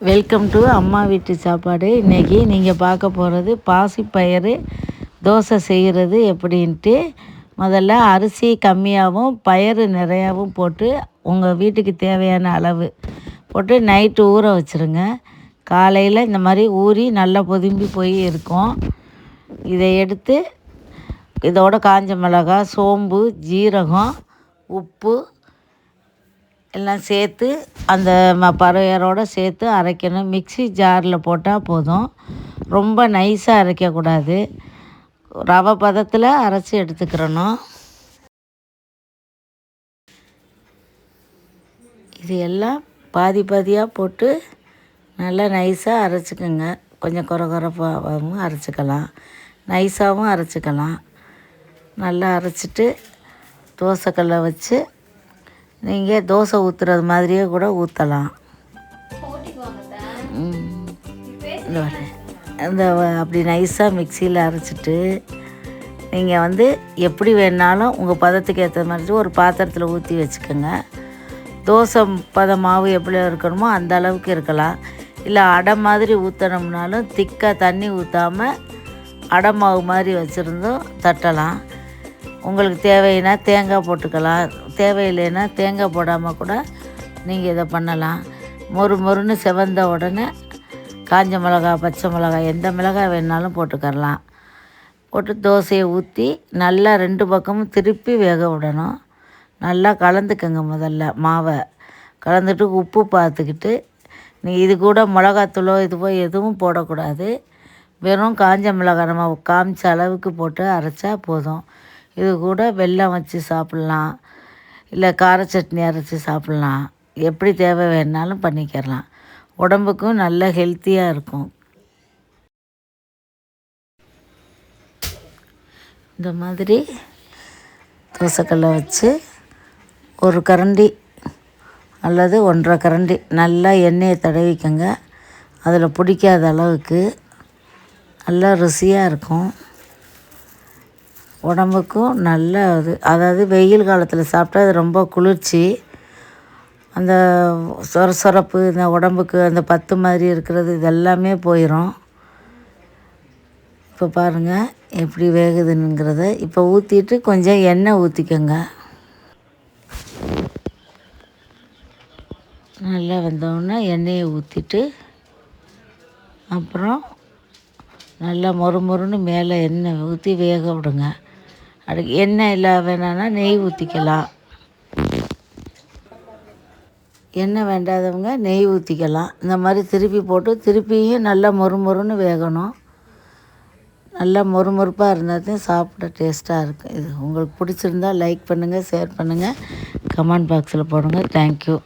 Welcome to அம்மா வீட்டு சாப்பாடு. இன்றைக்கி நீங்கள் பார்க்க போகிறது பாசிப்பயிறு தோசை செய்கிறது எப்படின்ட்டு. முதல்ல அரிசி கம்மியாகவும் பயிறு நிறையாவும் போட்டு உங்கள் வீட்டுக்கு தேவையான அளவு போட்டு நைட்டு ஊற வச்சுருங்க. காலையில் இந்த மாதிரி ஊறி நல்லா பொதும்பி போய் இருக்கும். இதை எடுத்து இதோட காஞ்ச மிளகாய், சோம்பு, ஜீரகம், உப்பு எல்லாம் சேர்த்து அந்த பயிரோடு சேர்த்து அரைக்கணும். மிக்ஸி ஜாரில் போட்டால் போதும். ரொம்ப நைஸாக அரைக்கக்கூடாது. ரவை பதத்தில் அரைச்சி எடுத்துக்கிறணும். இது எல்லாம் பாதி பாதியாக போட்டு நல்லா நைஸாக அரைச்சிக்கோங்க. கொஞ்சம் குறகுறப்பாகவும் அரைச்சிக்கலாம், நைஸாகவும் அரைச்சிக்கலாம். நல்லா அரைச்சிட்டு தோசைக்கல்லை வச்சு நீங்கள் தோசை ஊற்றுறது மாதிரியே கூட ஊற்றலாம். இந்த அப்படி நைஸாக மிக்சியில் அரைச்சிட்டு நீங்கள் எப்படி வேணாலும் உங்கள் பதத்துக்கு ஏற்ற மாதிரி ஒரு பாத்திரத்தில் ஊற்றி வச்சுக்கோங்க. தோசை பதம் மாவு எப்படி இருக்கணுமோ அந்த அளவுக்கு இருக்கலாம். இல்லை அடை மாதிரி ஊற்றினோம்னாலும் திக்காக தண்ணி ஊற்றாமல் அடை மாவு மாதிரி வச்சுருந்தோம் தட்டலாம். உங்களுக்கு தேவைன்னா தேங்காய் போட்டுக்கலாம், தேவையில்லைன்னா தேங்காய் போடாமல் கூட நீங்கள் இதை பண்ணலாம். மொறுன்னு செவந்த உடனே காஞ்ச மிளகாய், பச்சை மிளகாய், எந்த மிளகாய் வேணாலும் போட்டுக்கரலாம். போட்டு தோசையை ஊற்றி நல்லா 2 பக்கமும் திருப்பி வேக விடணும். நல்லா கலந்துக்கங்க. முதல்ல மாவை கலந்துட்டு உப்பு பார்த்துக்கிட்டு இது கூட மிளகாத்தூளோ இதுவோ எதுவும் போடக்கூடாது. வெறும் காஞ்ச மிளகாய் நம்ம காமிச்ச அளவுக்கு போட்டு அரைச்சா போதும். இது கூட வெல்லம் வச்சு சாப்பிட்லாம், இல்லை கார சட்னி அரைச்சி சாப்பிட்லாம். எப்படி தேவை வேணாலும் பண்ணிக்கிறலாம். உடம்புக்கும் நல்ல ஹெல்த்தியாக இருக்கும். இந்த மாதிரி தோசைக்கல்லை வச்சு ஒரு கரண்டி அல்லது 1.5 கரண்டி நல்லா எண்ணெயை தடவிக்கங்க. அதில் பிடிக்காத அளவுக்கு நல்லா ருசியாக இருக்கும். உடம்புக்கும் நல்ல அதாவது வெயில் காலத்தில் சாப்பிட்டா அது ரொம்ப குளிர்ச்சி. அந்த சொரப்பு இந்த உடம்புக்கு அந்த பத்து மாதிரி இருக்கிறது இதெல்லாமே போயிடும். இப்போ பாருங்கள் எப்படி வேகுதுங்கிறத. இப்போ ஊற்றிட்டு கொஞ்சம் எண்ணெய் ஊற்றிக்கோங்க. நல்லா வெந்தோடனே எண்ணெயை ஊற்றிட்டு அப்புறம் நல்லா மொறுன்னு மேலே எண்ணெய் ஊற்றி வேக விடுங்க. அதுக்கு எண்ணெய் இல்லை வேணான்னா நெய் ஊற்றிக்கலாம். எண்ணெய் வேண்டாதவங்க நெய் ஊற்றிக்கலாம். இந்த மாதிரி திருப்பி போட்டு திருப்பியும் நல்லா மொறுன்னு வேகணும். நல்லா மொறுப்பாக இருந்தால் தான் சாப்பிட டேஸ்ட்டாக இருக்கும். இது உங்களுக்கு பிடிச்சிருந்தால் லைக் பண்ணுங்கள், ஷேர் பண்ணுங்கள், கமெண்ட் பாக்ஸில் போடுங்க. தேங்க்யூ.